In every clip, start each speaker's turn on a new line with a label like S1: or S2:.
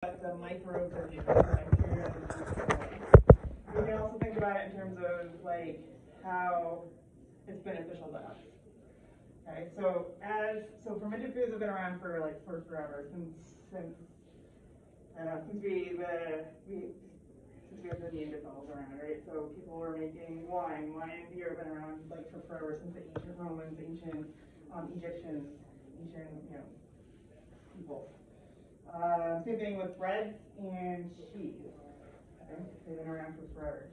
S1: The microbes or the bacteria. We can also think about it in terms of like how it's beneficial to us. Okay, so fermented foods have been around for forever since we have the Neanderthals around, right? So people were making wine and beer have been around like for forever since the ancient Romans, ancient Egyptians, ancient people. Same thing with bread and cheese. Okay? They've been around for forever.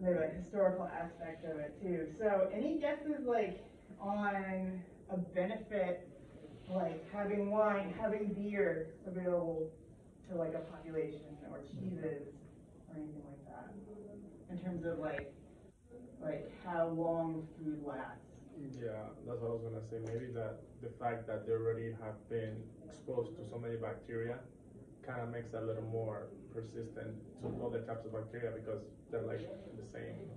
S1: There's a historical aspect of it too. So any guesses like on a benefit like having wine, having beer available to like a population or cheeses or anything like that? In terms of like how long food lasts.
S2: Yeah, that's what I was gonna say. Maybe that the fact that they already have been exposed to so many bacteria kind of makes it a little more persistent to other types of bacteria because they're like the same.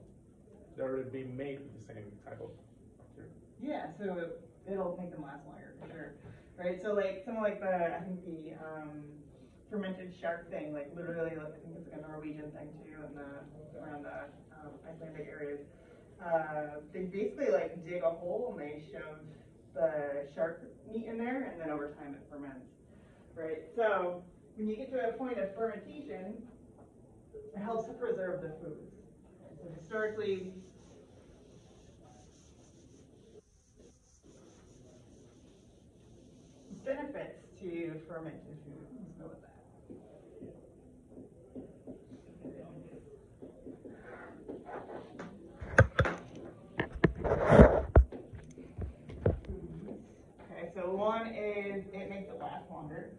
S2: They're already being made with the same type of bacteria.
S1: Yeah, so it'll make them last longer for sure, right? So like something like I think the fermented shark thing, like literally, I think it's like a Norwegian thing too, and around the Icelandic areas. They basically like dig a hole and they shove the shark meat in there, and then over time it ferments, right? So when you get to a point of fermentation, it helps to preserve the foods. So historically, benefits to fermented food. Let's go with that. Okay, so one is it makes it last longer.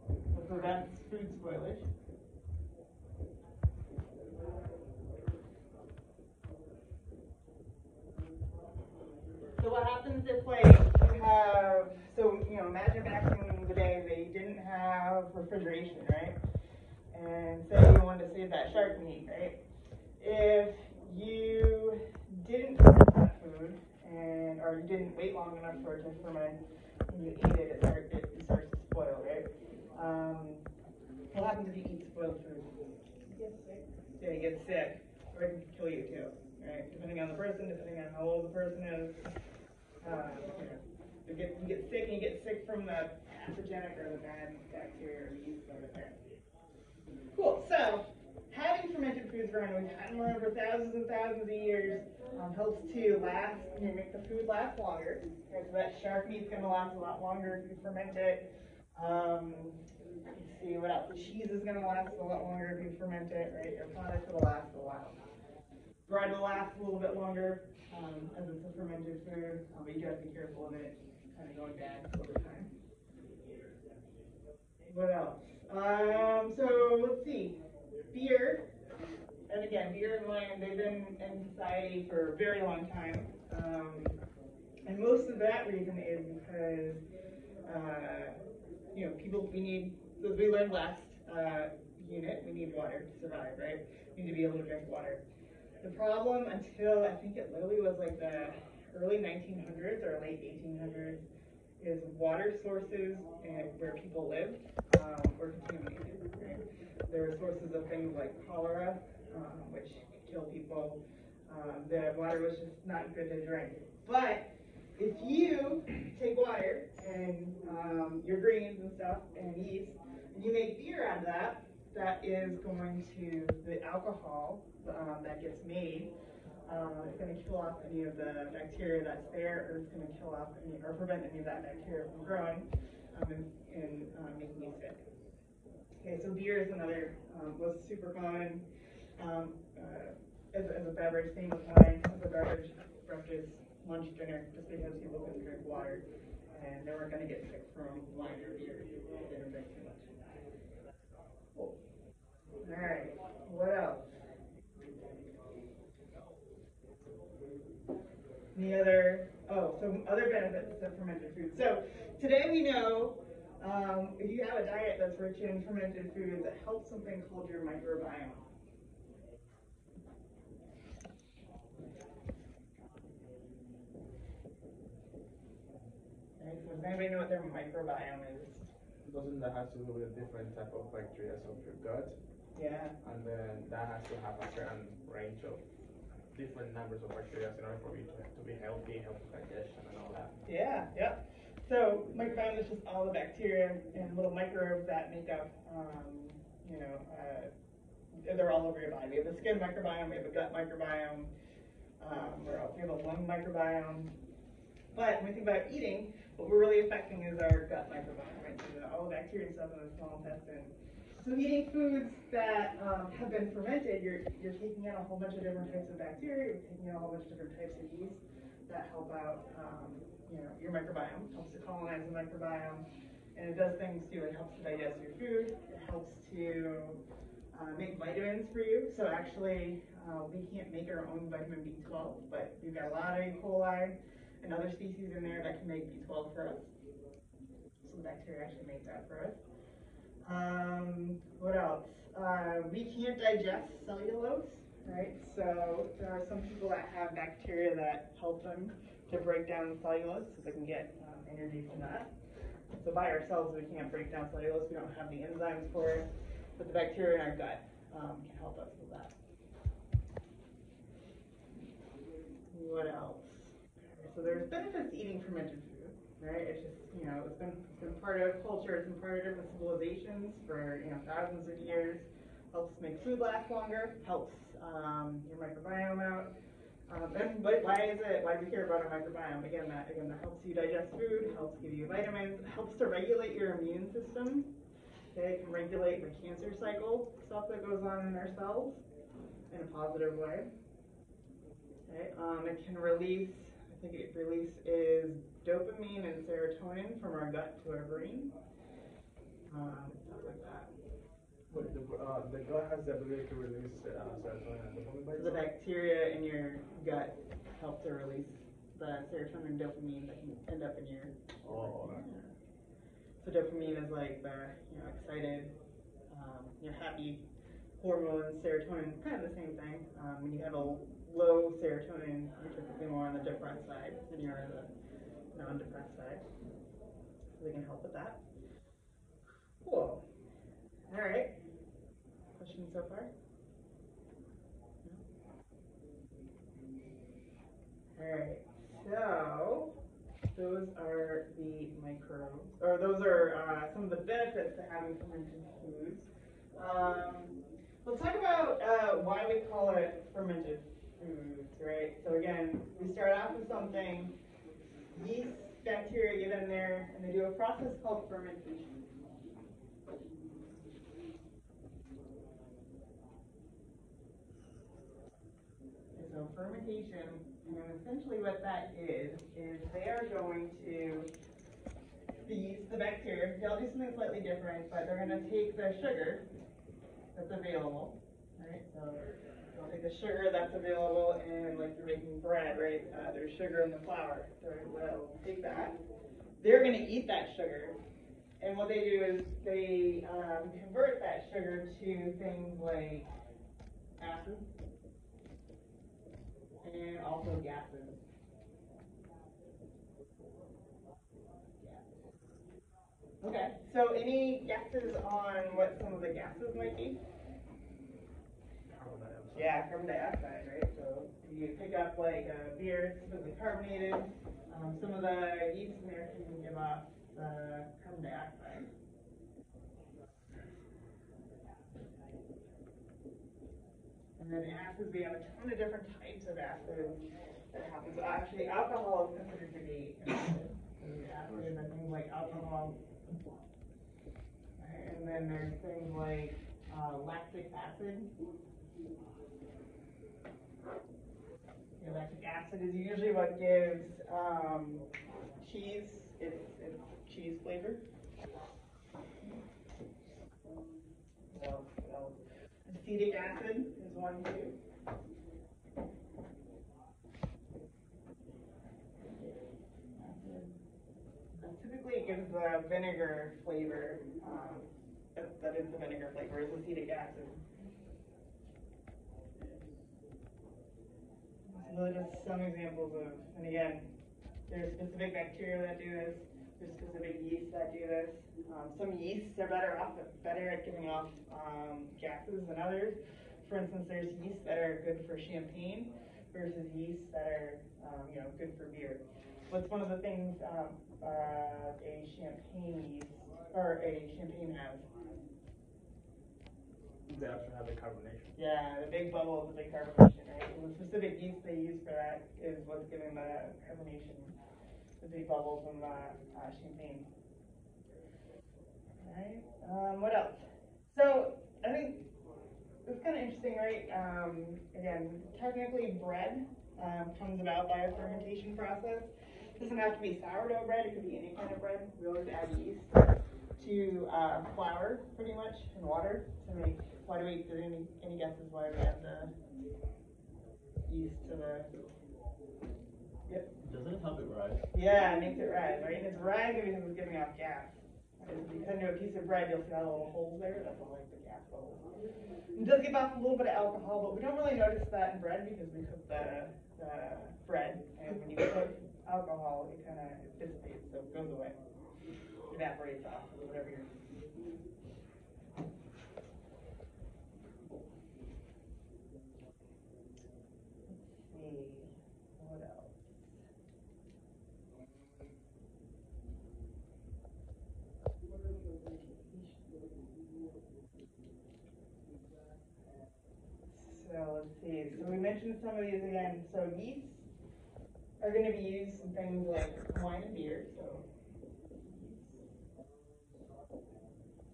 S1: It prevents food spoilage. So what happens if like you have, imagine back in the day they didn't have refrigeration, right? And say you wanted to save that shark meat, right? If you didn't ferment that food or you didn't wait long enough for it to ferment and you ate it, it starts to spoil, right? What happens if you eat spoiled food? You get sick. Yeah, you get sick. Or it can kill you too, right? Depending on the person, depending on how old the person is. You get sick, and you get sick from the pathogenic or the bad bacteria or yeast that are there. Cool. So having fermented foods around, we've had them around for thousands and thousands of years, helps to make the food last longer. Right? So that shark meat's going to last a lot longer if you ferment it. Let's see what else. The cheese is going to last a lot longer if you ferment it. Right? Your product will last a while. Bread will last a little bit longer as it's a fermented food, but you got to be careful of it kind of going bad over time. What else? So let's see. Beer, and again, beer and wine, they've been in society for a very long time. And most of that reason is because, as we learned last unit, we need water to survive, right? We need to be able to drink water. The problem until I think it literally was like the early 1900s or late 1800s is water sources and where people lived were contaminated. Right? There were sources of things like cholera, which could kill people. The water was just not good to drink. But if you take water and your greens and stuff and yeast, and you make beer out of that, that is going to, the alcohol that gets made, it's going to kill off any of the bacteria that's there, or it's going to kill off or prevent any of that bacteria from growing and making you sick. Okay, so beer is another, was super common as a beverage, same with wine, as a beverage, breakfast, lunch, dinner, just because people couldn't drink water and they weren't going to get sick from wine or beer if they didn't drink too much. Cool. All right, what else? Any other, some other benefits of fermented foods. So today we know if you have a diet that's rich in fermented foods, it helps something called your microbiome. Okay, so Does anybody know what their microbiome is?
S2: Doesn't that has to do with a different type of bacteria of your gut?
S1: Yeah.
S2: And then that has to have a certain range of different numbers of bacteria in order for you to be healthy, healthy digestion and all that.
S1: Yeah, yep. So microbiome is just all the bacteria and little microbes that make up, they're all over your body. We have a skin microbiome, we have a gut microbiome, we have a lung microbiome. But when we think about eating, what we're really affecting is our gut microbiome, right? So all the bacteria and stuff in the small intestine. So eating foods that have been fermented, you're taking in a whole bunch of different types of bacteria, you're taking in a whole bunch of different types of yeast that help out your microbiome, helps to colonize the microbiome, and it does things too. It helps to digest your food, it helps to make vitamins for you. So actually, we can't make our own vitamin B12, but we've got a lot of E. coli and other species in there that can make B12 for us. So the bacteria actually make that for us. What else? We can't digest cellulose, right? So there are some people that have bacteria that help them to break down cellulose so they can get energy from that. So by ourselves, we can't break down cellulose. We don't have the enzymes for it, but the bacteria in our gut can help us with that. What else? So there's benefits to eating fermented food, right? It's just, it's been part of culture, it's been part of different civilizations for, thousands of years. Helps make food last longer, helps your microbiome out. But why do we care about our microbiome? Again, that helps you digest food, helps give you vitamins, helps to regulate your immune system. Okay, it can regulate the cancer cycle, stuff that goes on in our cells in a positive way. Okay, it can release, it releases dopamine and serotonin from our gut to our brain. Stuff like that.
S2: But the gut has the ability to release serotonin and dopamine by
S1: So the bacteria in your gut help to release the serotonin and dopamine that can end up in your.
S2: Oh.
S1: So dopamine is like the excited, happy hormone. Serotonin, kind of the same thing. When you have a low serotonin, you're typically more on the depressed side than you're on the non-depressed side. So they can help with that. Cool. All right. Questions so far? No? All right. So those are the microbes, or those are some of the benefits to having fermented foods. Let's talk about why we call it fermented foods, right? So again, we start off with something, yeast, bacteria get in there, and they do a process called fermentation. So fermentation, and essentially what that is they are going to, the yeast, the bacteria, they'll do something slightly different, but they're going to take the sugar that's available, right? So they'll take the sugar that's available, and like you're making bread, right? There's sugar in the flour. So they'll take that. They're going to eat that sugar, and what they do is they convert that sugar to things like acid and also gases. Okay, so any guesses on what some of the gases might be?
S2: Carbon dioxide.
S1: Yeah, carbon dioxide, right? So you pick up like beer, it's typically carbonated. Some of the yeast in there can give off carbon dioxide. And then acids, we have a ton of different types of acids that happen. So actually, alcohol is considered to be an acid. Acids are things like alcohol. And then there's things like lactic acid. Lactic acid is usually what gives cheese its cheese flavor. So acetic acid is one too. Typically it gives the vinegar flavor. That is the vinegar flavor, is acetic acid. So those are just some examples of, and again, there's specific bacteria that do this. There's specific yeasts that do this. Some yeasts are better at giving off gases than others. For instance, there's yeasts that are good for champagne versus yeasts that are good for beer. What's one of the things a champagne yeast or a champagne has?
S2: They actually have the carbonation.
S1: Yeah, the big bubble is the big carbonation, right? So the specific yeast they use for that is what's giving the carbonation, the big bubbles in the champagne. Alright, what else? So, I think it's kind of interesting, right? Again, technically bread comes about by a fermentation process. It doesn't have to be sourdough bread, it could be any kind of bread. We always add yeast to flour, pretty much, and water to make. Why do we? Any guesses why we add the yeast to the? Yep.
S3: Doesn't it help it rise?
S1: Yeah, it makes it rise, right? And it's rising because it's giving off gas. If you cut into a piece of bread, you'll see all the little holes there. That's all like the gas bubbles. It does give off a little bit of alcohol, but we don't really notice that in bread because we cook the bread, and when you cook alcohol, it kind of dissipates, so it goes away, evaporates off, whatever you're. What else? So let's see. So we mentioned some of these again. So yeasts are going to be used in things like wine and beer. So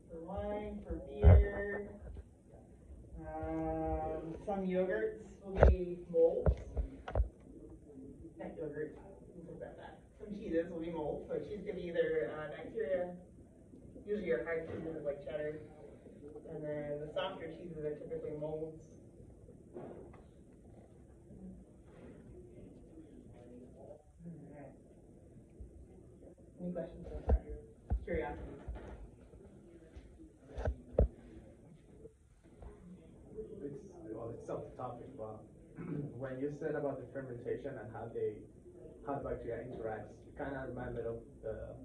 S1: for wine, for beer. Some yogurts will be molds. Not yogurt. Some cheeses will be molds. So cheese could be either bacteria. Usually your hard cheeses like cheddar. And then the softer cheeses are typically molds. Alright. Any questions so far? Curiosity.
S2: It's off topic, but when you said about the fermentation and how bacteria interacts, it kind of reminded of the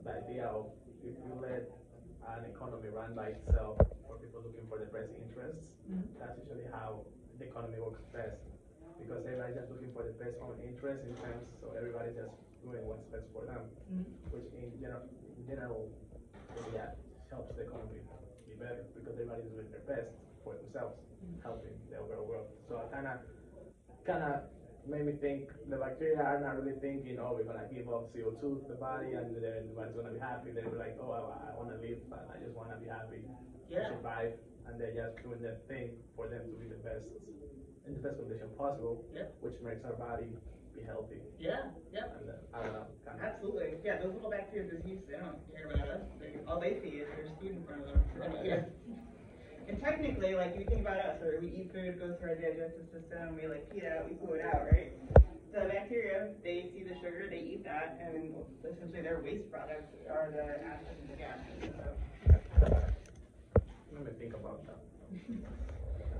S2: idea of if you let an economy run by itself for people looking for the best interests, that's usually how the economy works best. Because everybody's just looking for the best own interest in terms, so everybody's just doing what's best for them, which in general, yeah, helps the economy be better because everybody's doing their best for themselves, helping the overall world. So I kind of made me think the bacteria are not really thinking, oh, we're gonna give off CO2 to the body and then everybody's gonna be happy. They're like, oh, I want to live and I just want to be happy, survive, and they're just doing their thing for them to be the best in the best condition possible, which makes our body be healthy.
S1: Yeah.
S2: And I don't know.
S1: Absolutely. Yeah, those little bacteria disease, they don't care about us. All they see is there's food in front of them. And technically, like, if you think about us, or we eat food, it goes through our digestive system, we like pee it out, we poo it out, right? The bacteria, they see the sugar, they eat that, and essentially their waste products are the acids and the gases. So.
S2: Let me think about that.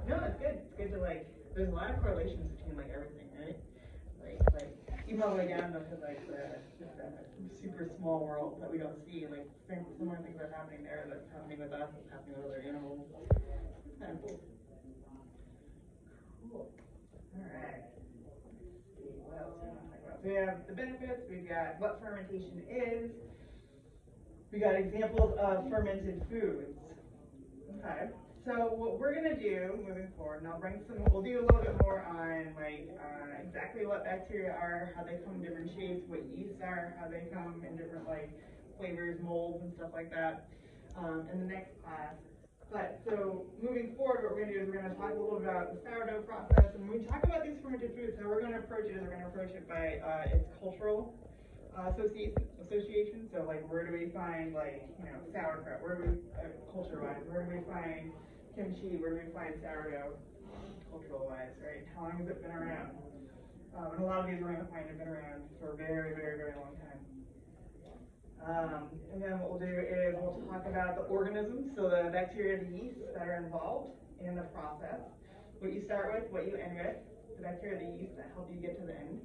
S1: No, it's good. It's good to like. There's a lot of correlations between like everything, right? Like even all the way down to like the super small world that we don't see. Like similar things are happening there that's happening with us, that's happening with other animals. It's kind of cool. Cool. All right. Let's see what else we want to talk about. So we have the benefits. We've got what fermentation is. We got examples of fermented foods. Okay. So what we're gonna do moving forward, and we'll do a little bit more on like exactly what bacteria are, how they come in different shapes, what yeasts are, how they come in different like flavors, molds, and stuff like that in the next class. But so moving forward, what we're gonna do is we're gonna talk a little about the sourdough process, and when we talk about these fermented foods, how we're gonna approach it is we're gonna approach it by its cultural association. So like where do we find like sauerkraut? Where do we culture-wise? Where do we find kimchi? Where do we find sourdough cultural-wise? Right? How long has it been around? And a lot of these we're going to find have been around for a very, very, very long time. And then what we'll do is we'll talk about the organisms, so the bacteria, the yeasts that are involved in the process. What you start with, what you end with, the bacteria, the yeast that help you get to the end.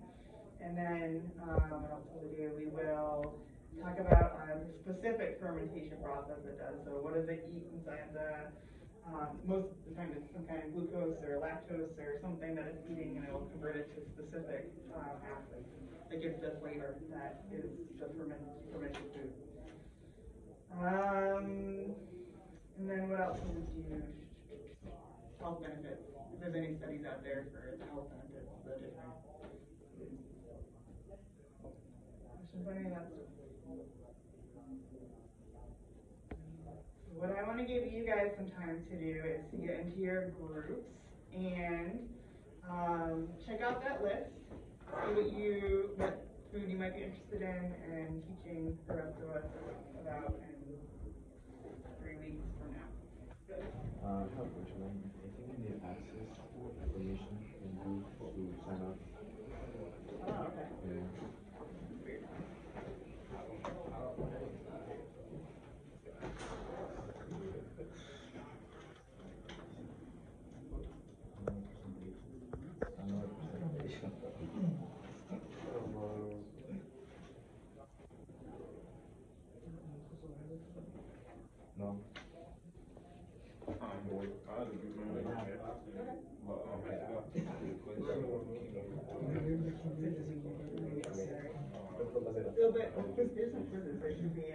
S1: And then, what else will we do? We will talk about a specific fermentation process it does. So what does it eat inside the, most of the time it's some kind of glucose or lactose or something that it's eating, and it will convert it to specific acid that gives the flavor that is the fermented food. And then what else will we do? Health benefits. If there's any studies out there for the health benefits of the different foods. Questions on any of that stuff? What I want to give you guys some time to do is to get into your groups and check out that list, see what food you might be interested in, and teaching the rest of us about in 3 weeks from now.
S3: I have a question. I think you need access information in group to sign up.
S1: Oh, okay.
S3: Yeah.
S1: Weird.
S3: Another presentation. No.
S1: A little bit, because there's some quizzes, there should be,